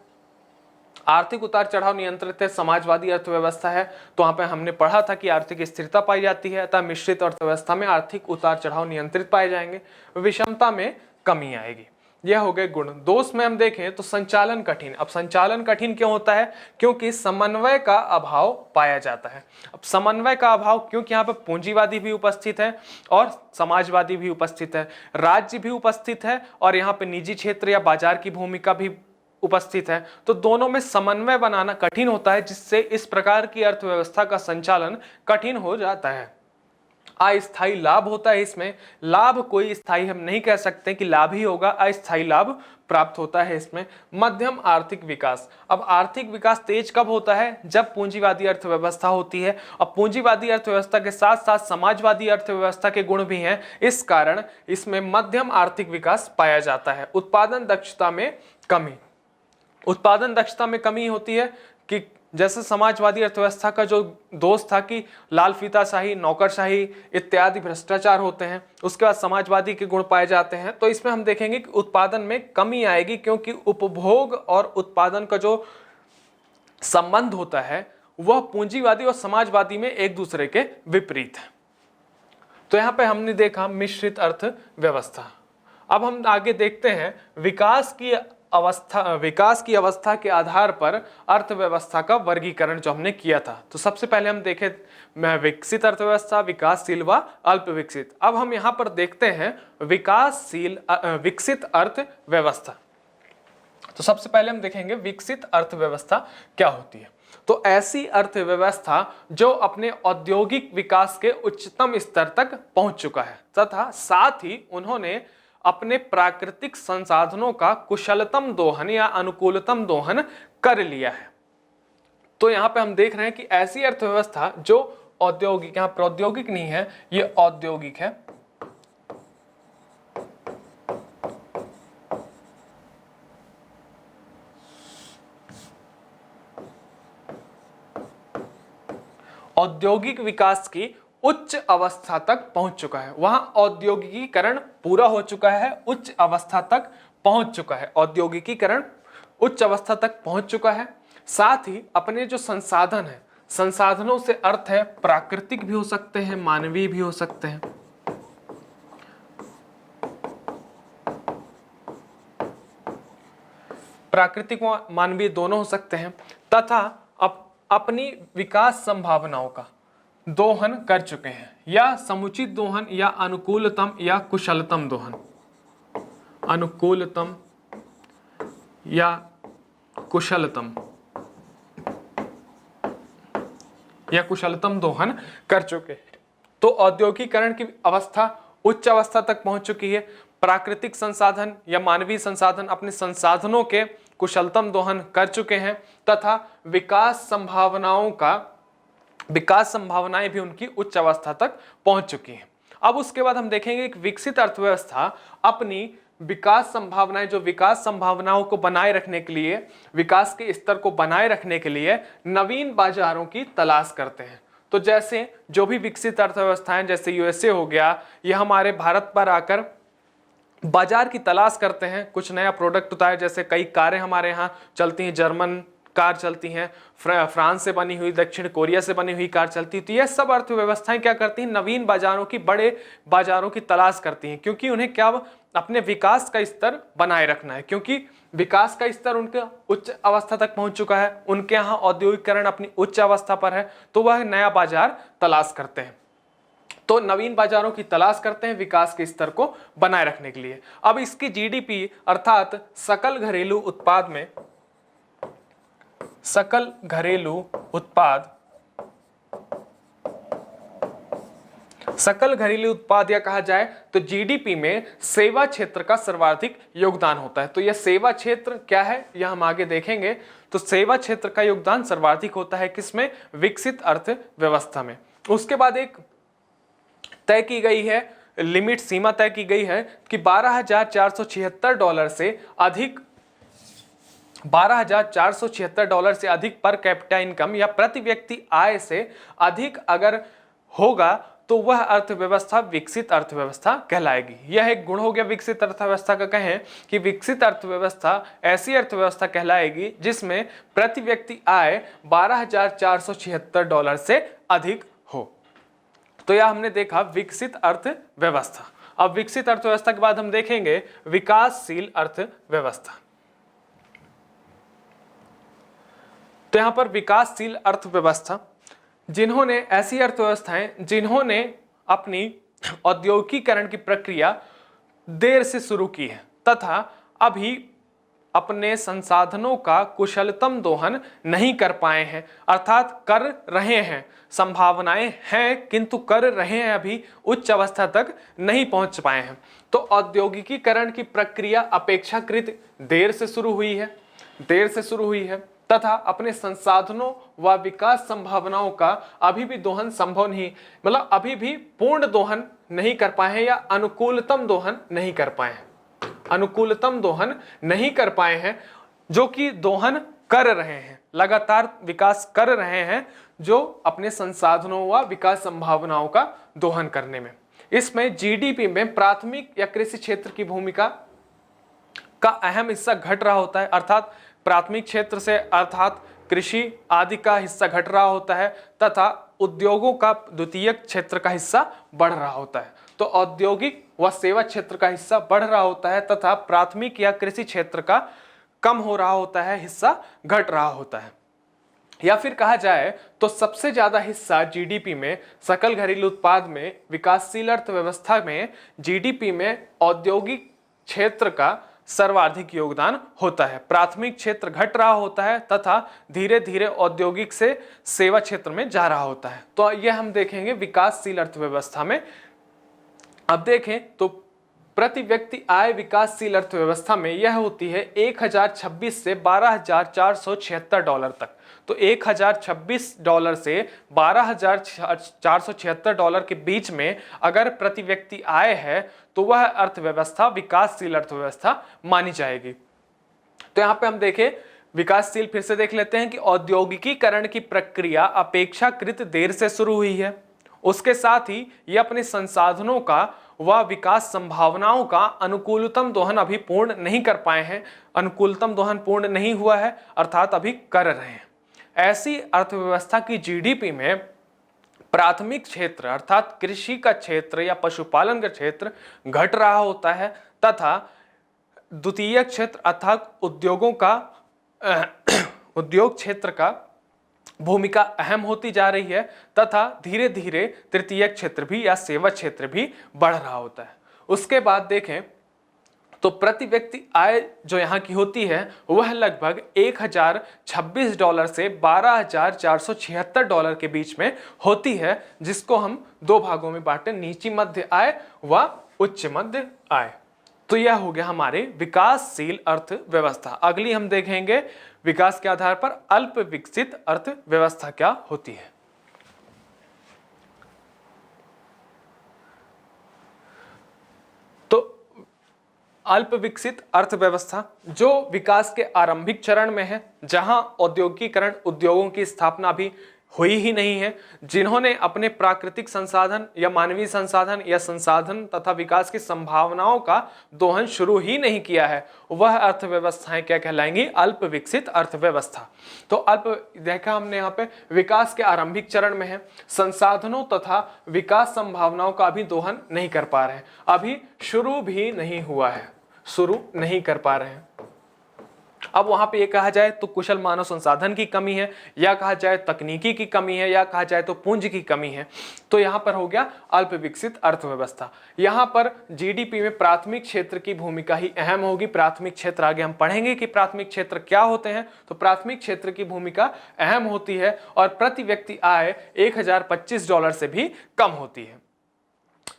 आर्थिक उतार चढ़ाव नियंत्रित है, समाजवादी अर्थव्यवस्था है। तो वहां पे हमने पढ़ा था कि आर्थिक स्थिरता पाई जाती है, अतः मिश्रित अर्थव्यवस्था में आर्थिक उतार चढ़ाव नियंत्रित पाए जाएंगे, विषमता में कमी आएगी। यह हो गए गुण। दोष में हम देखें तो संचालन कठिन। अब संचालन कठिन क्यों होता है, क्योंकि समन्वय का अभाव पाया जाता है। अब समन्वय का अभाव क्योंकि यहाँ पर पूंजीवादी भी उपस्थित है और समाजवादी भी उपस्थित है, राज्य भी उपस्थित है और यहाँ पे निजी क्षेत्र या बाजार की भूमिका भी उपस्थित है। तो दोनों में समन्वय बनाना कठिन होता है, जिससे इस प्रकार की अर्थव्यवस्था का संचालन कठिन हो जाता है। अस्थायी लाभ होता है। इसमें लाभ कोई स्थायी हम नहीं कह सकते कि लाभ ही होगा, अस्थायी लाभ प्राप्त होता है इसमें। मध्यम आर्थिक विकास। अब आर्थिक विकास तेज कब होता है, जब पूंजीवादी अर्थव्यवस्था होती है। अब पूंजीवादी अर्थव्यवस्था के साथ साथ समाजवादी अर्थव्यवस्था के गुण भी हैं, इस कारण इसमें मध्यम आर्थिक विकास पाया जाता है। उत्पादन दक्षता में कमी। उत्पादन दक्षता में कमी होती है कि जैसे समाजवादी अर्थव्यवस्था का जो दोष था कि लाल फीताशाही, नौकरशाही इत्यादि भ्रष्टाचार होते हैं, उसके बाद समाजवादी के गुण पाए जाते हैं। तो इसमें हम देखेंगे कि उत्पादन में कमी आएगी क्योंकि उपभोग और उत्पादन का जो संबंध होता है वह पूंजीवादी और समाजवादी में एक दूसरे के विपरीत है। तो यहाँ पे हमने देखा मिश्रित अर्थव्यवस्था। अब हम आगे देखते हैं विकास की अवस्था, विकास की अवस्था के आधार पर अर्थव्यवस्था का वर्गीकरण जो हमने किया था। तो सबसे पहले हम देखे विकसित अर्थव्यवस्था, विकासशील व अल्प विकसित। अब हम यहाँ पर देखते हैं विकसित अर्थव्यवस्था। तो सबसे पहले हम देखेंगे विकसित अर्थव्यवस्था क्या होती है। तो ऐसी अर्थव्यवस्था जो अपने औद्योगिक विकास के उच्चतम स्तर तक पहुंच चुका है तथा साथ ही उन्होंने अपने प्राकृतिक संसाधनों का कुशलतम दोहन या अनुकूलतम दोहन कर लिया है। तो यहां पे हम देख रहे हैं कि ऐसी अर्थव्यवस्था जो औद्योगिक, यहां प्रौद्योगिक नहीं है, ये औद्योगिक है, औद्योगिक विकास की उच्च अवस्था तक पहुंच चुका है। वहां औद्योगिकीकरण पूरा हो चुका है, उच्च अवस्था तक पहुंच चुका है, औद्योगिकीकरण उच्च अवस्था तक पहुंच चुका है। साथ ही अपने जो संसाधन है, संसाधनों से अर्थ है प्राकृतिक भी हो सकते हैं, मानवीय भी हो सकते हैं, प्राकृतिक व मानवीय दोनों हो सकते हैं, तथा अपनी विकास संभावनाओं का दोहन कर चुके हैं, या समुचित दोहन या अनुकूलतम या कुशलतम दोहन, अनुकूलतम या कुशलतम या कुशलतम दोहन कर चुके हैं। तो औद्योगिकीकरण की अवस्था उच्च अवस्था तक पहुंच चुकी है। प्राकृतिक संसाधन या मानवीय संसाधन अपने संसाधनों के कुशलतम दोहन कर चुके हैं तथा विकास संभावनाएं भी उनकी उच्च अवस्था तक पहुंच चुकी हैं। अब उसके बाद हम देखेंगे एक विकसित अर्थव्यवस्था अपनी विकास संभावनाएं, जो विकास संभावनाओं को बनाए रखने के लिए, विकास के स्तर को बनाए रखने के लिए नवीन बाजारों की तलाश करते हैं। तो जैसे जो भी विकसित अर्थव्यवस्थाएं, जैसे यूएसए हो गया, ये हमारे भारत पर आकर बाजार की तलाश करते हैं, कुछ नया प्रोडक्ट होता है, जैसे कई कारें हमारे यहाँ चलती हैं, जर्मन कार चलती हैं, फ्रांस से बनी हुई, दक्षिण कोरिया से बनी हुई कार चलती है। तो यह सब अर्थव्यवस्थाएं क्या करती हैं, नवीन बाजारों की, बड़े बाजारों की तलाश करती हैं, क्योंकि उन्हें क्या, अपने विकास का स्तर बनाए रखना है, क्योंकि विकास का स्तर उनके उच्च अवस्था तक पहुंच चुका है, उनके यहाँ औद्योगिकीकरण अपनी उच्च अवस्था पर है, तो वह नया बाजार तलाश करते हैं। तो नवीन बाजारों की तलाश करते हैं विकास के स्तर को बनाए रखने के लिए। अब इसकी जीडीपी अर्थात सकल घरेलू उत्पाद में, सकल घरेलू उत्पाद, सकल घरेलू उत्पाद या कहा जाए तो जीडीपी में सेवा क्षेत्र का सर्वाधिक योगदान होता है। तो यह सेवा क्षेत्र क्या है, यह हम आगे देखेंगे। तो सेवा क्षेत्र का योगदान सर्वाधिक होता है किसमें, विकसित अर्थव्यवस्था में। उसके बाद एक तय की गई है लिमिट, सीमा तय की गई है कि $12,476 से अधिक, $12,476 से अधिक पर कैपिटा इनकम या प्रति व्यक्ति आय से अधिक अगर होगा तो वह अर्थव्यवस्था विकसित अर्थव्यवस्था कहलाएगी। यह एक गुण हो गया विकसित अर्थव्यवस्था का। कहें कि विकसित अर्थव्यवस्था ऐसी अर्थव्यवस्था कहलाएगी जिसमें प्रति व्यक्ति आय $12,476 से अधिक हो। तो यह हमने देखा विकसित अर्थव्यवस्था। अब विकसित अर्थव्यवस्था के बाद हम देखेंगे विकासशील अर्थव्यवस्था। तो यहां पर विकासशील अर्थव्यवस्था, जिन्होंने, ऐसी अर्थव्यवस्थाएं जिन्होंने अपनी औद्योगिकीकरण की प्रक्रिया देर से शुरू की है तथा अभी अपने संसाधनों का कुशलतम दोहन नहीं कर पाए हैं, अर्थात कर रहे हैं, संभावनाएं हैं किंतु कर रहे हैं, अभी उच्च अवस्था तक नहीं पहुंच पाए हैं। तो औद्योगिकीकरण की प्रक्रिया अपेक्षाकृत देर से शुरू हुई है तथा अपने संसाधनों व विकास संभावनाओं का अभी भी दोहन संभव नहीं, मतलब अभी भी पूर्ण दोहन नहीं कर पाए हैं या अनुकूलतम दोहन नहीं कर पाए हैं, अनुकूलतम दोहन नहीं कर पाए हैं, जो कि दोहन कर रहे हैं, लगातार विकास कर रहे हैं, जो अपने संसाधनों व विकास संभावनाओं का दोहन करने में। इसमें जीडीपी में प्राथमिक या कृषि क्षेत्र की भूमिका का अहम हिस्सा घट रहा होता है, अर्थात प्राथमिक क्षेत्र से अर्थात कृषि आदि का हिस्सा घट रहा होता है तथा उद्योगों का द्वितीयक क्षेत्र का हिस्सा बढ़ रहा होता है। तो औद्योगिक व सेवा क्षेत्र का हिस्सा बढ़ रहा होता है तथा प्राथमिक या कृषि क्षेत्र का कम हो रहा होता है, हिस्सा घट रहा होता है। या फिर कहा जाए तो सबसे ज्यादा हिस्सा जीडीपी में, सकल घरेलू उत्पाद में, विकासशील अर्थव्यवस्था में, जीडीपी में औद्योगिक क्षेत्र का सर्वाधिक योगदान होता है। प्राथमिक क्षेत्र घट रहा होता है तथा धीरे धीरे औद्योगिक से सेवा क्षेत्र में जा रहा होता है। तो यह हम देखेंगे विकासशील अर्थव्यवस्था में। अब देखें तो प्रति व्यक्ति आय विकासशील अर्थव्यवस्था में यह होती है 1026 से $12,476 तक। तो $1026 से $12,476 के बीच में अगर प्रति व्यक्ति आय है तो वह अर्थव्यवस्था विकासशील अर्थव्यवस्था मानी जाएगी। तो यहाँ पे हम देखें विकासशील, फिर से देख लेते हैं कि औद्योगिकीकरण की प्रक्रिया अपेक्षाकृत देर से शुरू हुई है। उसके साथ ही यह अपने संसाधनों का व विकास संभावनाओं का अनुकूलतम दोहन अभी पूर्ण नहीं कर पाए हैं। अनुकूलतम दोहन पूर्ण नहीं हुआ है, अर्थात अभी कर रहे हैं। ऐसी अर्थव्यवस्था की जीडीपी में प्राथमिक क्षेत्र अर्थात कृषि का क्षेत्र या पशुपालन का क्षेत्र घट रहा होता है तथा द्वितीय क्षेत्र अर्थात उद्योगों का उद्योग क्षेत्र का भूमिका अहम होती जा रही है तथा धीरे धीरे तृतीय क्षेत्र भी या सेवा क्षेत्र भी बढ़ रहा होता है। उसके बाद देखें तो प्रति व्यक्ति आय जो यहाँ की होती है वह लगभग $1026 से $12,476 के बीच में होती है, जिसको हम दो भागों में बांटें, नीची मध्य आय व उच्च मध्य आय। तो यह हो गया हमारे विकासशील अर्थव्यवस्था। अगली हम देखेंगे विकास के आधार पर अल्प विकसित अर्थव्यवस्था क्या होती है। तो अल्प विकसित अर्थव्यवस्था जो विकास के आरंभिक चरण में है, जहां औद्योगिकीकरण, उद्योगों की स्थापना भी हुई ही नहीं है, जिन्होंने अपने प्राकृतिक संसाधन या मानवीय संसाधन या संसाधन तथा विकास की संभावनाओं का दोहन शुरू ही नहीं किया है, वह अर्थव्यवस्थाएं क्या कहलाएंगी? अल्प विकसित अर्थव्यवस्था। तो अल्प देखा हमने यहाँ पे विकास के आरंभिक चरण में है, संसाधनों तथा विकास संभावनाओं का अभी दोहन नहीं कर पा रहे हैं, अभी शुरू भी नहीं हुआ है, शुरू नहीं कर पा रहे हैं। अब वहां पे ये कहा जाए तो कुशल मानव संसाधन की कमी है, या कहा जाए तकनीकी की कमी है, या कहा जाए तो पूंजी की कमी है। तो यहां पर हो गया अल्प विकसित अर्थव्यवस्था। यहां पर जीडीपी में प्राथमिक क्षेत्र की भूमिका ही अहम होगी। प्राथमिक क्षेत्र आगे हम पढ़ेंगे कि प्राथमिक क्षेत्र क्या होते हैं। तो प्राथमिक क्षेत्र की भूमिका अहम होती है और प्रति व्यक्ति आय $1025 से भी कम होती है।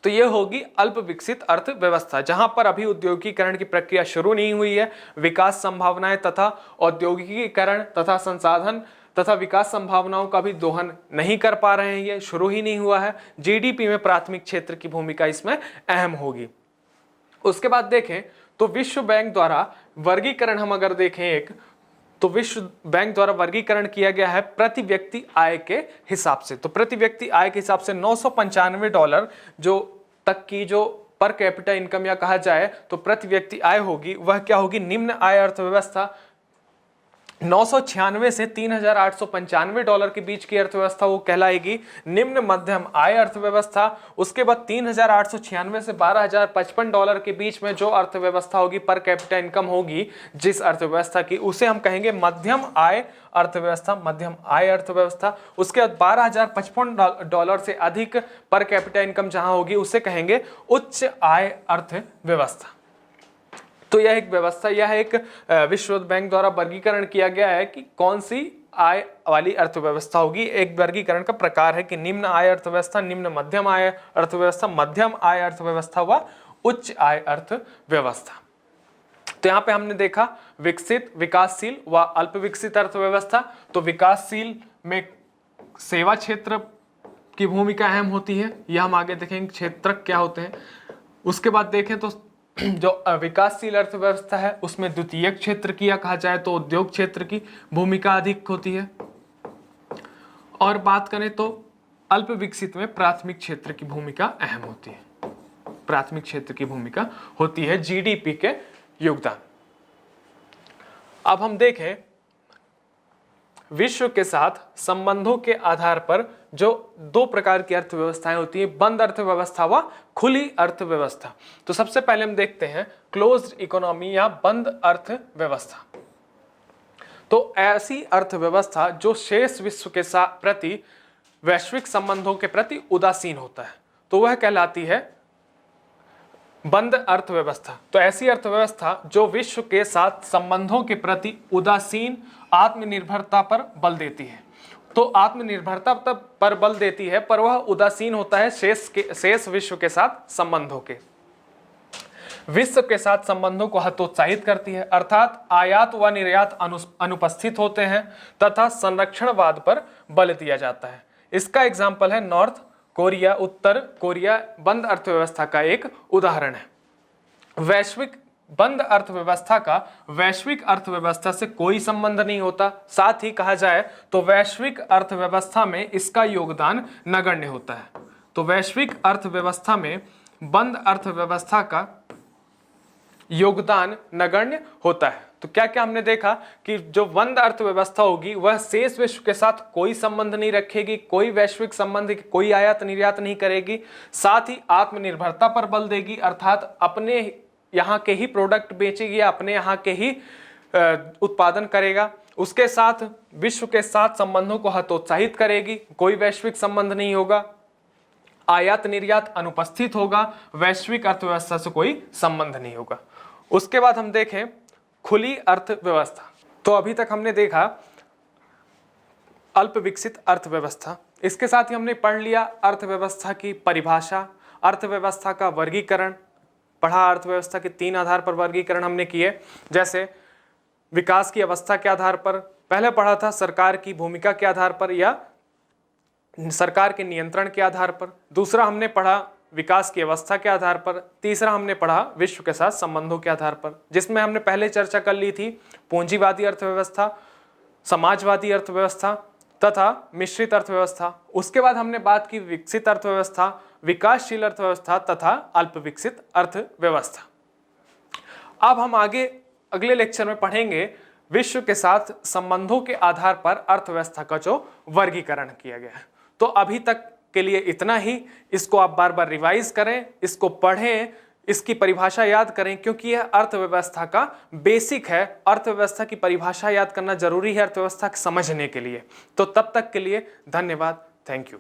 तो यह होगी अल्प विकसित अर्थव्यवस्था, जहां पर अभी औद्योगिकीकरण की प्रक्रिया शुरू नहीं हुई है, विकास संभावनाएं तथा औद्योगिकीकरण तथा संसाधन तथा विकास संभावनाओं का भी दोहन नहीं कर पा रहे हैं, ये शुरू ही नहीं हुआ है। जीडीपी में प्राथमिक क्षेत्र की भूमिका इसमें अहम होगी। उसके बाद देखें तो विश्व बैंक द्वारा वर्गीकरण हम अगर देखें एक, तो विश्व बैंक द्वारा वर्गीकरण किया गया है प्रति व्यक्ति आय के हिसाब से। तो प्रति व्यक्ति आय के हिसाब से $995 जो तक की जो पर कैपिटा इनकम या कहा जाए तो प्रति व्यक्ति आय होगी, वह क्या होगी? निम्न आय अर्थव्यवस्था। 996 से $3,895 के बीच की अर्थव्यवस्था वो कहलाएगी निम्न मध्यम आय अर्थव्यवस्था। उसके बाद 3,896 से $12,055 के बीच में जो अर्थव्यवस्था होगी, पर कैपिटा इनकम होगी जिस अर्थव्यवस्था की, उसे हम कहेंगे मध्यम आय अर्थव्यवस्था, मध्यम आय अर्थव्यवस्था। उसके बाद $12,055 से अधिक पर कैपिटा इनकम जहां होगी उसे कहेंगे उच्च आय अर्थव्यवस्था। तो यह एक व्यवस्था, यह एक विश्व बैंक द्वारा वर्गीकरण किया गया है कि कौन सी आय वाली अर्थव्यवस्था होगी। एक वर्गीकरण का प्रकार है कि निम्न आय अर्थव्यवस्था, निम्न मध्यम आय अर्थव्यवस्था, मध्यम आय अर्थव्यवस्था व उच्च आय अर्थव्यवस्था। तो यहाँ पे हमने देखा विकसित, विकासशील व अल्प विकसित अर्थव्यवस्था। तो विकासशील में सेवा क्षेत्र की भूमिका अहम होती है, यह हम आगे देखेंगे क्षेत्र क्या होते हैं। उसके बाद देखें तो जो विकासशील अर्थव्यवस्था है उसमें द्वितीयक क्षेत्र की या कहा जाए तो उद्योग क्षेत्र की भूमिका अधिक होती है। और बात करें तो अल्प विकसित में प्राथमिक क्षेत्र की भूमिका अहम होती है, प्राथमिक क्षेत्र की भूमिका होती है जीडीपी के योगदान। अब हम देखें विश्व के साथ संबंधों के आधार पर जो दो प्रकार की अर्थव्यवस्थाएं होती है, बंद अर्थव्यवस्था व खुली अर्थव्यवस्था। तो सबसे पहले हम देखते हैं क्लोज्ड इकोनॉमी या बंद अर्थव्यवस्था। तो ऐसी अर्थव्यवस्था जो शेष विश्व के साथ प्रति वैश्विक संबंधों के प्रति उदासीन होता है, तो वह कहलाती है बंद अर्थव्यवस्था। तो ऐसी अर्थव्यवस्था जो विश्व के साथ संबंधों के प्रति उदासीन आत्मनिर्भरता पर बल देती है। तो आत्मनिर्भरता पर बल देती है, पर वह उदासीन होता है शेष विश्व के साथ संबंधों के। विश्व के साथ संबंधों को हतोत्साहित करती है, अर्थात आयात व निर्यात अनुपस्थित होते हैं तथा संरक्षणवाद पर बल दिया जाता है। इसका एग्जाम्पल है नॉर्थ कोरिया, उत्तर कोरिया बंद अर्थव्यवस्था का एक उदाहरण है। वैश्विक बंद अर्थव्यवस्था का वैश्विक अर्थव्यवस्था से कोई संबंध नहीं होता। साथ ही कहा जाए तो वैश्विक अर्थव्यवस्था में इसका योगदान नगण्य होता है। तो वैश्विक अर्थव्यवस्था में बंद अर्थव्यवस्था का योगदान नगण्य होता है। तो क्या क्या हमने देखा कि जो बंद अर्थव्यवस्था होगी वह शेष विश्व के साथ कोई संबंध नहीं रखेगी, कोई वैश्विक संबंध, कोई आयात निर्यात नहीं करेगी, साथ ही आत्मनिर्भरता पर बल देगी, अर्थात अपने यहाँ के ही प्रोडक्ट बेचेगी, अपने यहाँ के ही उत्पादन करेगा। उसके साथ विश्व के साथ संबंधों को हतोत्साहित करेगी, कोई वैश्विक संबंध नहीं होगा, आयात निर्यात अनुपस्थित होगा, वैश्विक अर्थव्यवस्था से कोई संबंध नहीं होगा। उसके बाद हम देखें खुली अर्थव्यवस्था। तो अभी तक हमने देखा अल्प विकसित अर्थव्यवस्था, इसके साथ ही हमने पढ़ लिया अर्थव्यवस्था की परिभाषा, अर्थव्यवस्था का वर्गीकरण पढ़ा, अर्थव्यवस्था के 3 आधार पर वर्गीकरण हमने किए, जैसे विकास की अवस्था के आधार पर, पहले पढ़ा था सरकार की भूमिका के आधार पर या सरकार के नियंत्रण के आधार पर, दूसरा हमने पढ़ा विकास की अवस्था के आधार पर, तीसरा हमने पढ़ा विश्व के साथ संबंधों के आधार पर, जिसमें हमने पहले चर्चा कर ली थी पूंजीवादी अर्थव्यवस्था, समाजवादी अर्थव्यवस्था तथा मिश्रित अर्थव्यवस्था। उसके बाद हमने बात की विकसित अर्थव्यवस्था, विकासशील अर्थव्यवस्था तथा अल्प विकसित अर्थव्यवस्था। अब हम आगे अगले लेक्चर में पढ़ेंगे विश्व के साथ संबंधों के आधार पर अर्थव्यवस्था का जो वर्गीकरण किया गया है। तो अभी तक के लिए इतना ही। इसको आप बार बार रिवाइज करें, इसको पढ़ें, इसकी परिभाषा याद करें, क्योंकि यह अर्थव्यवस्था का बेसिक है। अर्थव्यवस्था की परिभाषा याद करना जरूरी है अर्थव्यवस्था समझने के लिए। तो तब तक के लिए धन्यवाद। Thank you.